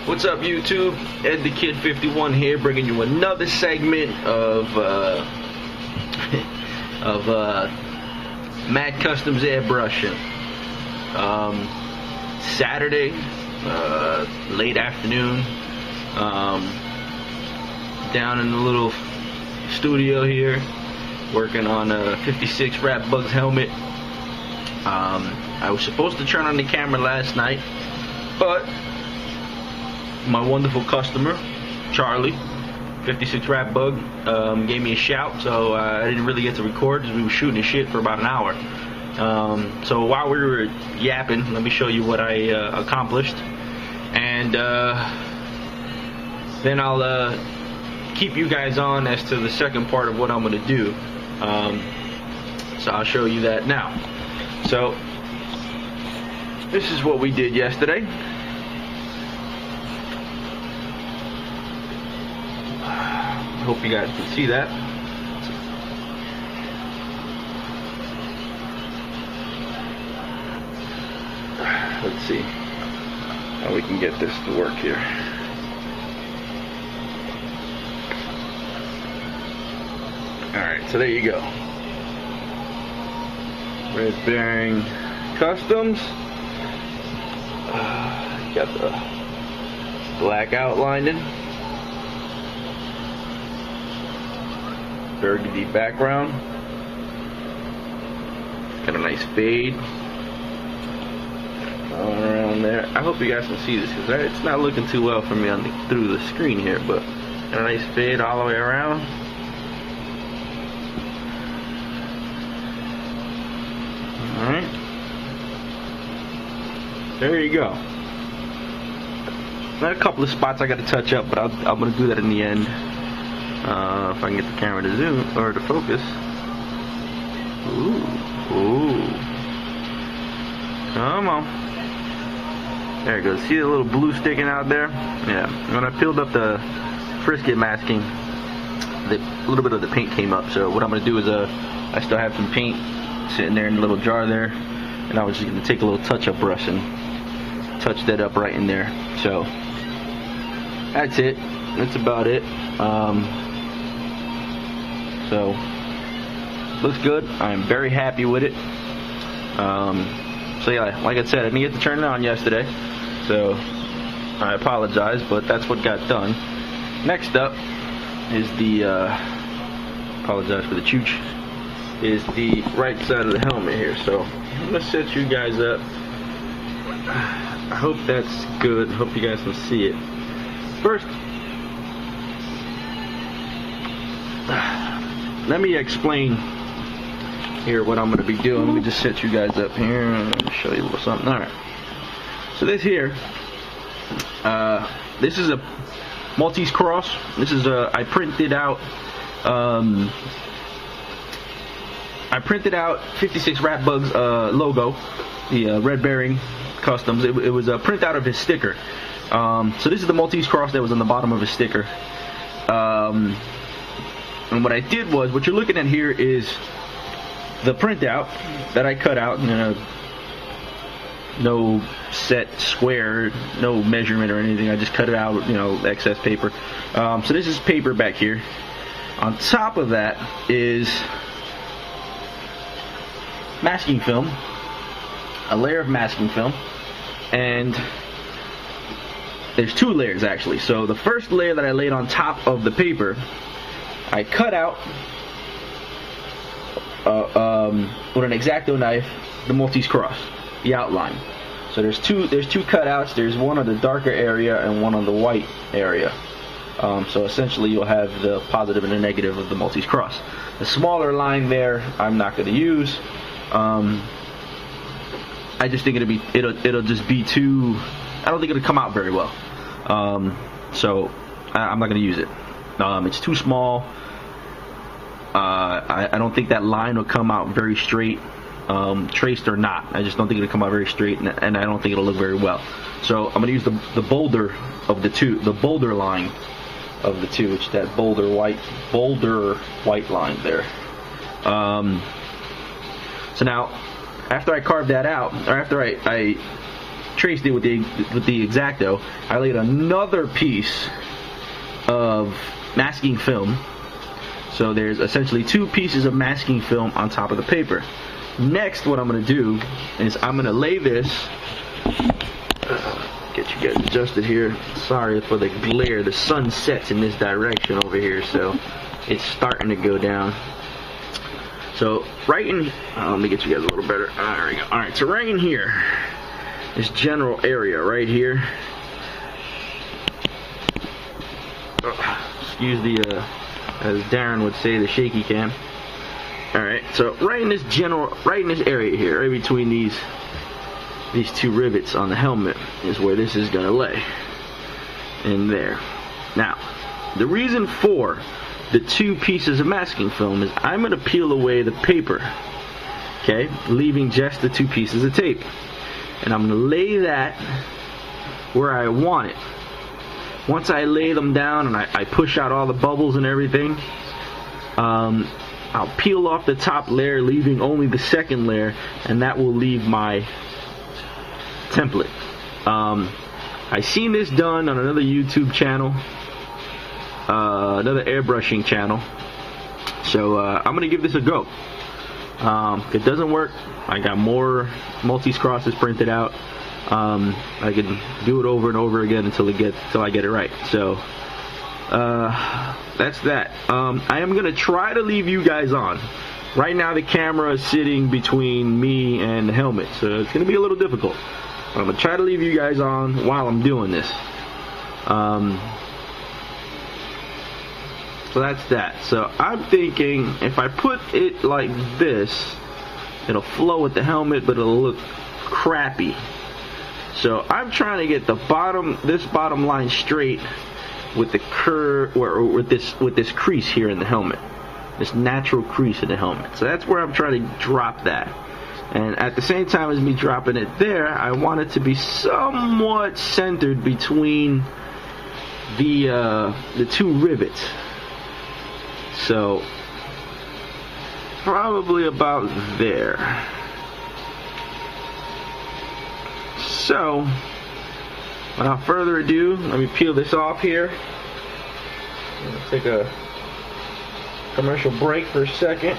What's up, YouTube? Ed the Kid 51 here, bringing you another segment of Mad Customs airbrushing. Saturday, late afternoon, down in the little studio here, working on a 56Ratbug's helmet. I was supposed to turn on the camera last night, but my wonderful customer, Charlie, 56Ratbug, gave me a shout, so I didn't really get to record because we were shooting the shit for about an hour. So while we were yapping, let me show you what I accomplished, and then I'll keep you guys on as to the second part of what I'm going to do. So I'll show you that now. So this is what we did yesterday. Hope you guys can see that. Let's see how we can get this to work here. Alright, so there you go. Red Bearing Customs. Got the black outlining. Burgundy background. Got a nice fade going around there. I hope you guys can see this because it's not looking too well for me on through the screen here, but got a nice fade all the way around. Alright. There you go. Got a couple of spots I got to touch up, but I'm going to do that in the end. If I can get the camera to zoom or to focus. Ooh. Come on. There it goes. See the little blue sticking out there? Yeah. When I peeled up the frisket masking, a little bit of the paint came up. So what I'm going to do is I still have some paint sitting there in a little jar there, and I was just going to take a little touch-up brush and touch that up right in there. So that's it. That's about it. So looks good. I'm very happy with it. So yeah, like I said, I didn't get to turn it on yesterday, so I apologize, but that's what got done. Next up is the apologize for the chooch, is the right side of the helmet here. So I'm gonna set you guys up. I hope that's good. Hope you guys can see it. First, let me explain here what I'm going to be doing. Let me just set you guys up here and show you a little something. Alright. So this here, this is a Maltese cross. This is I printed out 56Ratbug's logo, the Red Bearing Customs. It was a print out of his sticker. So this is the Maltese cross that was on the bottom of his sticker. And what I did was, what you're looking at here is the printout that I cut out. No set square, no measurement or anything. I just cut it out, excess paper. So this is paper back here. On top of that is masking film, a layer of masking film, and there's two layers actually. So the first layer that I laid on top of the paper, I cut out with an X-Acto knife the Maltese cross, the outline. So there's two cutouts. There's one on the darker area and one on the white area. So essentially you'll have the positive and the negative of the Maltese cross. The smaller line there I'm not going to use. I just think it'll just be too. I don't think it'll come out very well. So I'm not going to use it. It's too small. I don't think that line will come out very straight, traced or not. I just don't think it'll come out very straight, and I don't think it'll look very well. So I'm going to use the bolder of the two, the bolder line of the two, which is that bolder white line there. So now, after I carved that out, or after I traced it with the X-Acto. I laid another piece of masking film. So there's essentially 2 pieces of masking film on top of the paper. Next, what I'm going to do is I'm going to lay this. Get you guys adjusted here. Sorry for the glare. The sun sets in this direction over here, so it's starting to go down. So right in, let me get you guys a little better. There we go. All right, so right in here, this general area right here. Excuse the, as Darren would say, the shaky cam. All right, so right in this area here, right between these 2 rivets on the helmet is where this is gonna lay. In there. Now, the reason for the 2 pieces of masking film is I'm going to peel away the paper, okay, leaving just the 2 pieces of tape, and I'm going to lay that where I want it. Once I lay them down and I push out all the bubbles and everything, I'll peel off the top layer, leaving only the second layer, and that will leave my template. I seen this done on another YouTube channel, another airbrushing channel, so I'm gonna give this a go. If it doesn't work, I got more Maltese crosses printed out. I can do it over and over again until I get it right. So that's that. I am gonna try to leave you guys on. Right now the camera is sitting between me and the helmet, so it's gonna be a little difficult. I'm gonna try to leave you guys on while I'm doing this. So that's that. So I'm thinking if I put it like this, it'll flow with the helmet, but it'll look crappy. So I'm trying to get this bottom line straight with the curve, or with this crease here in the helmet, this natural crease in the helmet. So that's where I'm trying to drop that. And at the same time as me dropping it there, I want it to be somewhat centered between the 2 rivets. So probably about there. So without further ado, let me peel this off here. I'm gonna take a commercial break for a second.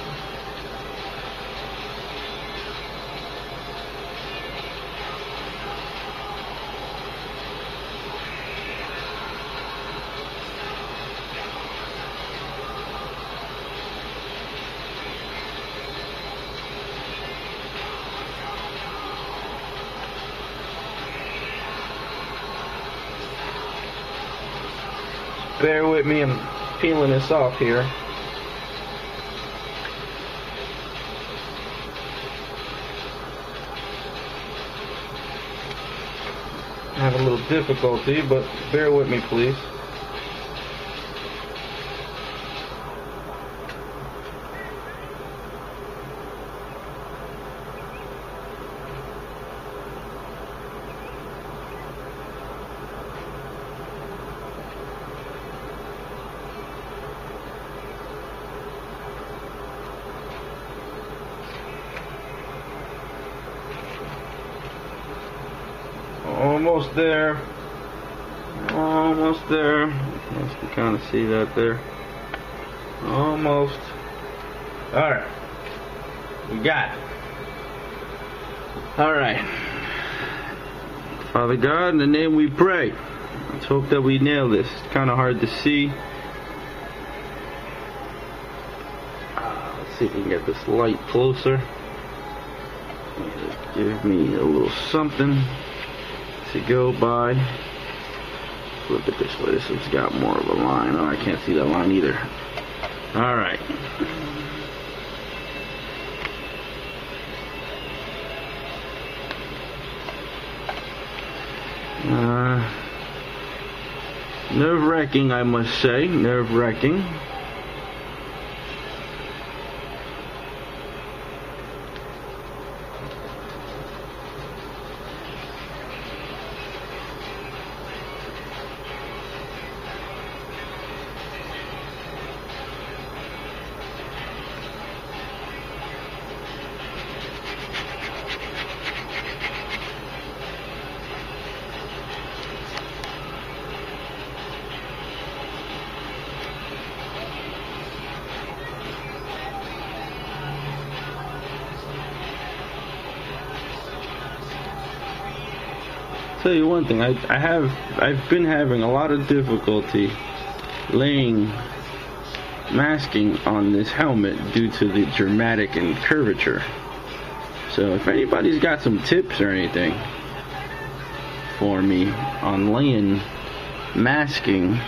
Bear with me, I'm peeling this off here. I have a little difficulty, but bear with me, please. Almost there. Almost there. You can kind of see that there. Almost. Alright. We got it. Alright. Father God, in the name we pray. Let's hope that we nail this. It's kind of hard to see. Let's see if we can get this light closer. Just give me a little something to go by. Flip it this way so it's got more of a line. Oh, I can't see that line either. Alright. Nerve-wracking, I must say. Nerve-wracking. tell you one thing. I've been having a lot of difficulty masking on this helmet due to the dramatic and curvature. So if anybody's got some tips or anything for me on laying masking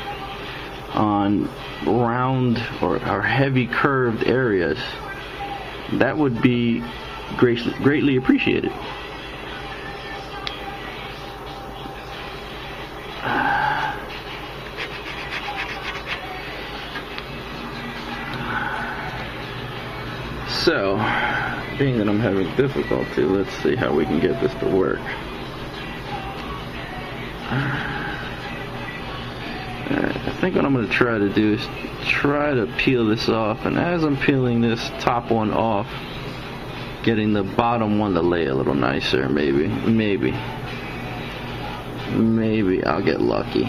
on round or heavy curved areas, that would be greatly appreciated. So, being that I'm having difficulty, let's see how we can get this to work. Alright, I think what I'm going to try to do is try to peel this off, and as I'm peeling this top one off, getting the bottom one to lay a little nicer. Maybe I'll get lucky.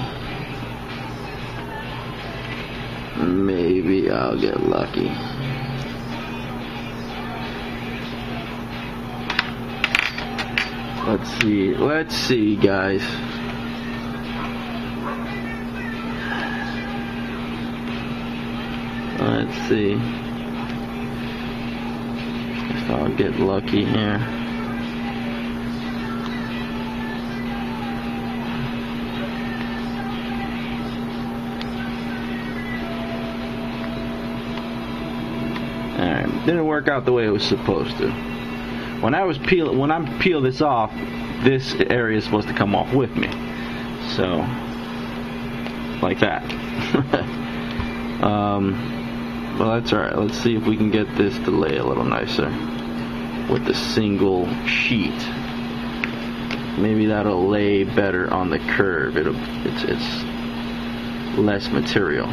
Maybe I'll get lucky. Let's see, guys. Let's see if I'll get lucky here. Alright, didn't work out the way it was supposed to. When I peel this off, this area is supposed to come off with me. So, like that. Well, that's alright. Let's see if we can get this to lay a little nicer with the single sheet. Maybe that'll lay better on the curve. It's less material.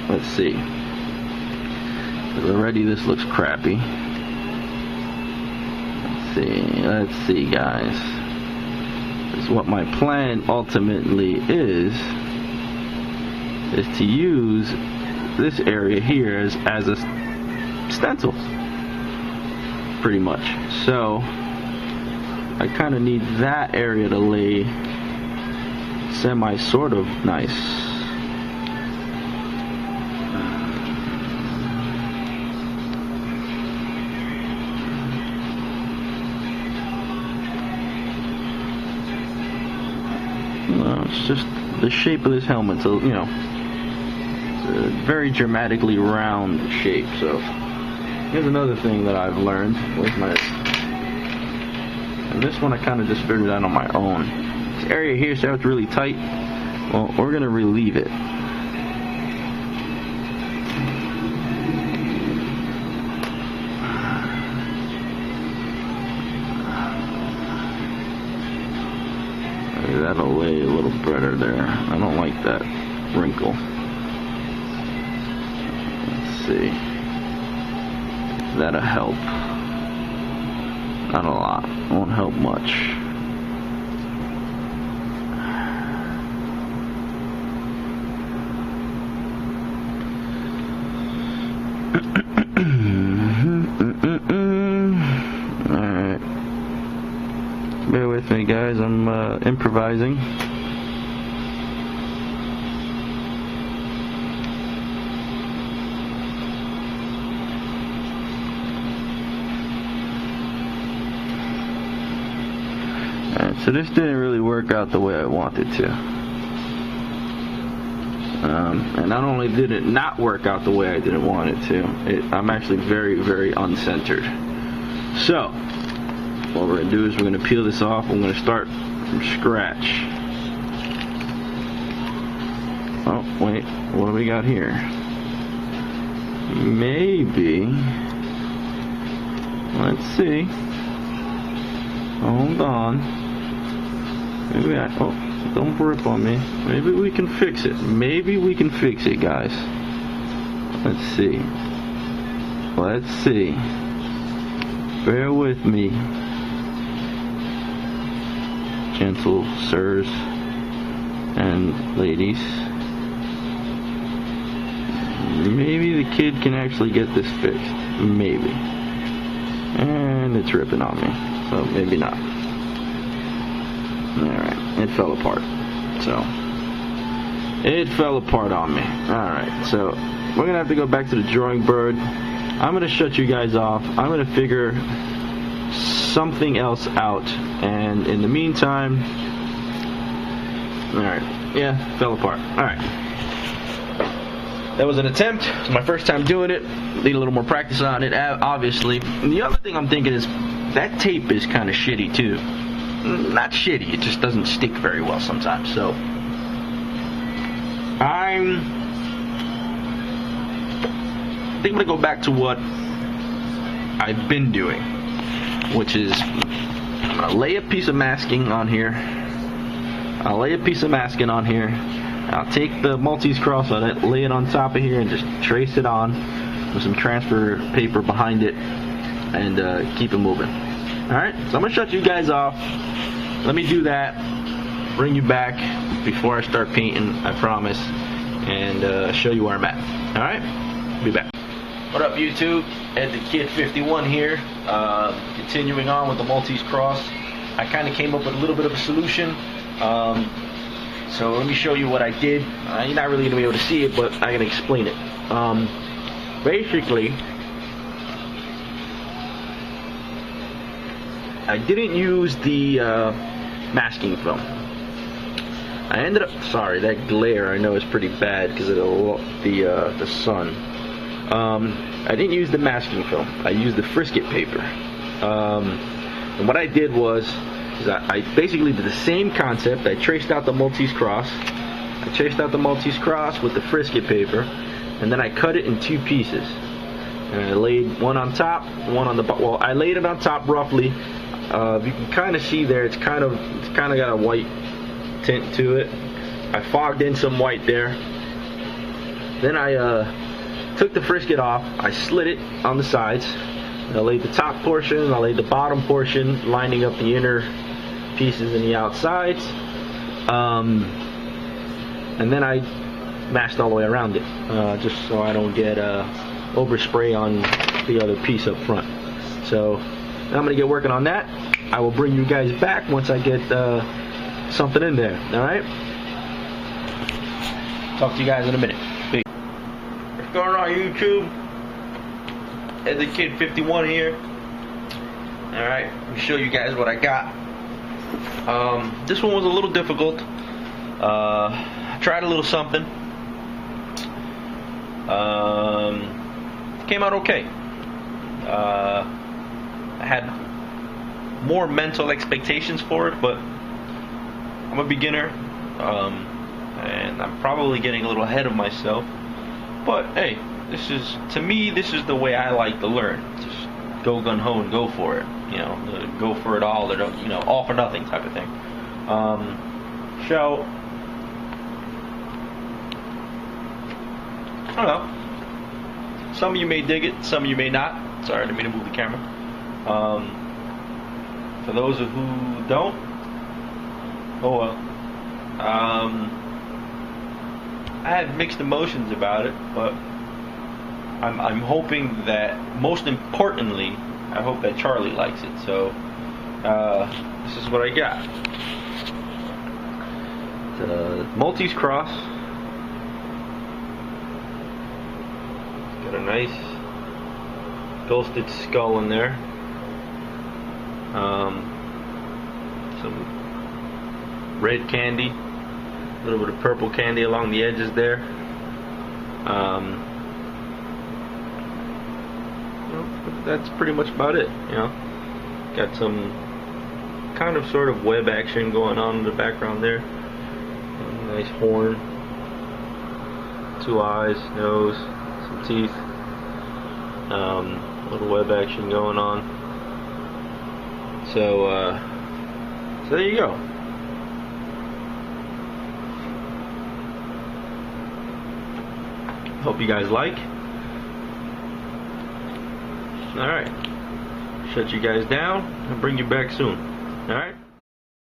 Let's see. 'Cause already this looks crappy. Let's see, guys. This is what my plan ultimately is to use this area here as a stencil, pretty much. So I kind of need that area to lay sort of nice. It's just the shape of this helmet, so it's a very dramatically round shape. So here's another thing that I've learned with and this one I kind of just figured out on my own. This area here, so it's really tight. Well, we're gonna relieve it. That'll lay a little better there. I don't like that wrinkle. Let's see. That'll help. Not a lot. Won't help much. Alright. Bear with me, guys. I'm improvising. Alright, so this didn't really work out the way I wanted to. And not only did it not work out the way I didn't want it to, I'm actually very, very uncentered. So, what we're going to do is we're going to peel this off. I'm going to start from scratch. Oh, wait. What do we got here? Maybe. Let's see. Hold on. Maybe don't rip on me. Maybe we can fix it. Maybe we can fix it, guys. Let's see. Let's see. Bear with me, gentle sirs and ladies. Maybe the kid can actually get this fixed. Maybe. And it's ripping on me. So maybe not. Alright, it fell apart. So, it fell apart on me. Alright, so we're gonna have to go back to the drawing board. I'm gonna shut you guys off. I'm gonna figure something else out. And in the meantime, alright, yeah, fell apart. Alright. That was an attempt. It's my first time doing it. Need a little more practice on it, obviously. And the other thing I'm thinking is that tape is kind of shitty too. Not shitty, it just doesn't stick very well sometimes. So I think I'm gonna go back to what I've been doing, which is I'm gonna lay a piece of masking on here. I'll take the Maltese cross on it, lay it on top of here, and just trace it on with some transfer paper behind it, and keep it moving. Alright, so I'm going to shut you guys off. Let me do that, bring you back before I start painting, I promise, and show you where I'm at. Alright, be back. What up, YouTube? Ed the Kid 51 here, continuing on with the Maltese cross. I kind of came up with a little bit of a solution. So let me show you what I did. You're not really going to be able to see it, but I can explain it. Basically, I didn't use the masking film. I ended up, sorry, that glare I know is pretty bad because of the sun. I didn't use the masking film. I used the frisket paper. And what I did was I basically did the same concept. I traced out the Maltese cross. With the frisket paper, and then I cut it in two pieces. And I laid one on top, one on the bottom. Well, I laid it on top roughly. You can kind of see there. It's kind of got a white tint to it. I fogged in some white there. Then I took the frisket off. I slit it on the sides. I laid the top portion. I laid the bottom portion, lining up the inner pieces and the outsides, and then I mashed all the way around it, just so I don't get overspray on the other piece up front. So now I'm gonna get working on that. I will bring you guys back once I get something in there. All right. Talk to you guys in a minute. Peace. What's going on, YouTube? Ed the Kid 51 here. All right, let me show you guys what I got. This one was a little difficult. I tried a little something. Came out okay. I had more mental expectations for it, but I'm a beginner, and I'm probably getting a little ahead of myself. But hey, to me, this is the way I like to learn. Just go gun ho and go for it. You know, go for it all, or don't, all for nothing type of thing. So I don't know. Some of you may dig it, some of you may not. Sorry, I didn't mean to move the camera. For those of who don't, oh well. I had mixed emotions about it, but I'm hoping that, most importantly, I hope that Charlie likes it. So this is what I got. The Maltese cross. Got a nice ghosted skull in there. Some red candy, a little bit of purple candy along the edges there. That's pretty much about it. Got some kind of sort of web action going on in the background there. Nice horn, 2 eyes, nose, some teeth, a little web action going on. So there you go. Hope you guys like. Alright. Shut you guys down and bring you back soon. Alright?